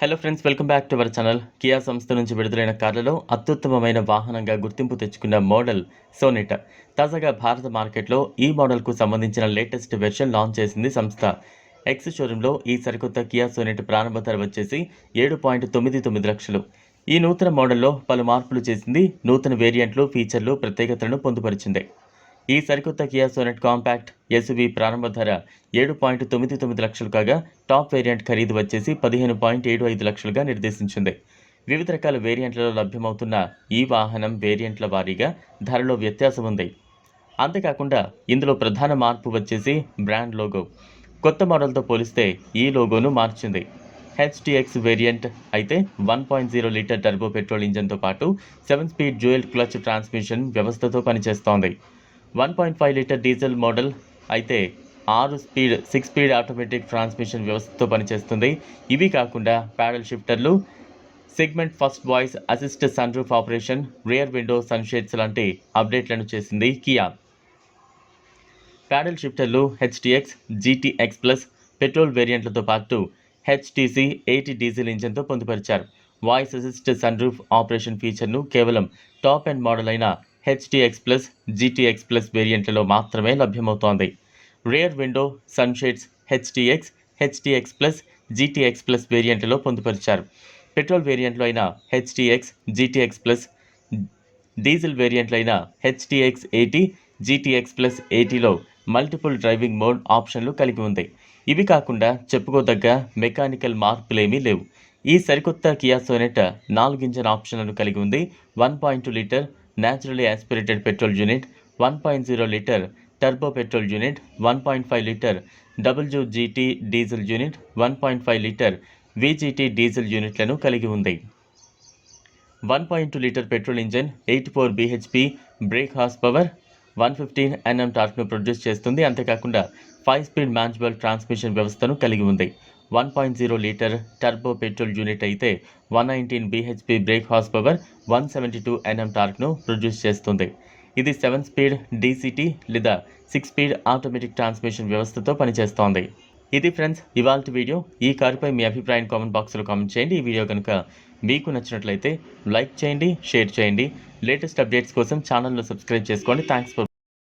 Hello friends, welcome back to our channel. Kia సంస్థ నుంచి విడుదలైన కార్లలో అత్యుత్తమమైన వాహనంగా గుర్తింపు తెచ్చుకున్న మోడల్ సోనెట్ తాజాగా భారత మార్కెట్లో ఈ మోడల్కు సంబంధించిన లేటెస్ట్ వెర్షన్ లాంచ్ చేసింది సంస్థ. ఎక్స్ షోరూంలో ఈ సరికొత్త కియా సోనెట్ ప్రారంభ ధర వచ్చేసి 7.99 లక్షలు. ఈ నూతన మోడల్లో పలు మార్పులు చేసింది. నూతన వేరియంట్లు, ఫీచర్లు, ప్రత్యేకతలను పొందుపరిచింది. ఈ సరికొత్త కియా సోనెట్ కాంపాక్ట్ ఎస్యూవీ ప్రారంభ ధర 7.99 లక్షలు కాగా టాప్ వేరియంట్ ఖరీదు వచ్చేసి 15.75 లక్షలుగా నిర్దేశించింది. వివిధ రకాల వేరియంట్లలో లభ్యమవుతున్న ఈ వాహనం వేరియంట్ల వారీగా ధరలో వ్యత్యాసం ఉంది. అంతేకాకుండా ఇందులో ప్రధాన మార్పు వచ్చేసి బ్రాండ్ లోగో. కొత్త మోడల్తో పోలిస్తే ఈ లోగోను మార్చింది. హెచ్టీఎక్స్ వేరియంట్ అయితే 1.0 లీటర్ టర్బో పెట్రోల్ ఇంజన్తో పాటు 7 స్పీడ్ డ్యూయల్ క్లచ్ ట్రాన్స్మిషన్ వ్యవస్థతో పనిచేస్తోంది. 1.5 లీటర్ డీజిల్ మోడల్ అయితే 6 స్పీడ్ ఆటోమేటిక్ ట్రాన్స్మిషన్ వ్యవస్థతో పనిచేస్తుంది. ఇవి కాకుండా ప్యాడల్ షిఫ్టర్లు, segment first voice assist, sun roof operation, rear window sunshades లాంటి అప్డేట్లను చేసింది కియా. ప్యాడల్ షిఫ్టర్లు హెచ్టీఎక్స్, జీటీఎక్స్ ప్లస్ పెట్రోల్ వేరియంట్లతో పాటు హెచ్టీసీ 80 డీజిల్ ఇంజన్తో పొందుపరిచారు. Voice assist, sun roof operation ఫీచర్ను కేవలం టాప్ ఎండ్ మోడల్ అయిన హెచ్టీఎక్స్ ప్లస్, జీటీఎక్స్ ప్లస్ వేరియంట్లలో మాత్రమే లభ్యమవుతోంది. Rear window sunshades HTX, HTX plus, GTX plus వేరియంట్లలో పొందుపరిచారు. పెట్రోల్ వేరియంట్లో అయిన హెచ్టీఎక్స్, జీటీఎక్స్ ప్లస్, డీజిల్ వేరియంట్లో అయిన హెచ్టీఎక్స్ 80, జీటీఎక్స్ ప్లస్ 80లో మల్టిపుల్ డ్రైవింగ్ మోడ్ ఆప్షన్లు కలిగి ఉంది. ఇవి కాకుండా చెప్పుకోదగ్గ మెకానికల్ మార్పులేమీ లేవు. ఈ సరికొత్త కియా సోనెట్ 4 ఇంజన్ ఆప్షన్లను కలిగి ఉంది. 1.2 litre naturally aspirated petrol unit, 1.0 litre turbo petrol unit, 1.5 litre WGT diesel unit, 1.5 litre VGT diesel యూనిట్లను కలిగి ఉంది. 1.2 litre petrol engine 84 BHP brake horse power, 115 Nm టార్క్ను ప్రొడ్యూస్ చేస్తుంది. అంతేకాకుండా 5 స్పీడ్ మాన్యువల్ ట్రాన్స్మిషన్ వ్యవస్థను కలిగి ఉంది. 1.0 లీటర్ టర్బో పెట్రోల్ యూనిట్ అయితే 119 BHP brake horse power, 172 Nm టార్క్ను ప్రొడ్యూస్ చేస్తుంది. ఇది 7 స్పీడ్ డీసీటీ లేదా 6 స్పీడ్ ఆటోమేటిక్ ట్రాన్స్మిషన్ వ్యవస్థతో పనిచేస్తోంది. ఇది ఫ్రెండ్స్ ఇవాల్టి వీడియో. ఈ కారుపై మీ అభిప్రాయం కామెంట్ బాక్స్లో కామెంట్ చేయండి. ఈ వీడియో కనుక మీకు నచ్చినట్లయితే లైక్ చేయండి, షేర్ చేయండి. లేటెస్ట్ అప్డేట్స్ కోసం ఛానల్ను సబ్స్క్రైబ్ చేసుకోండి. Thanks for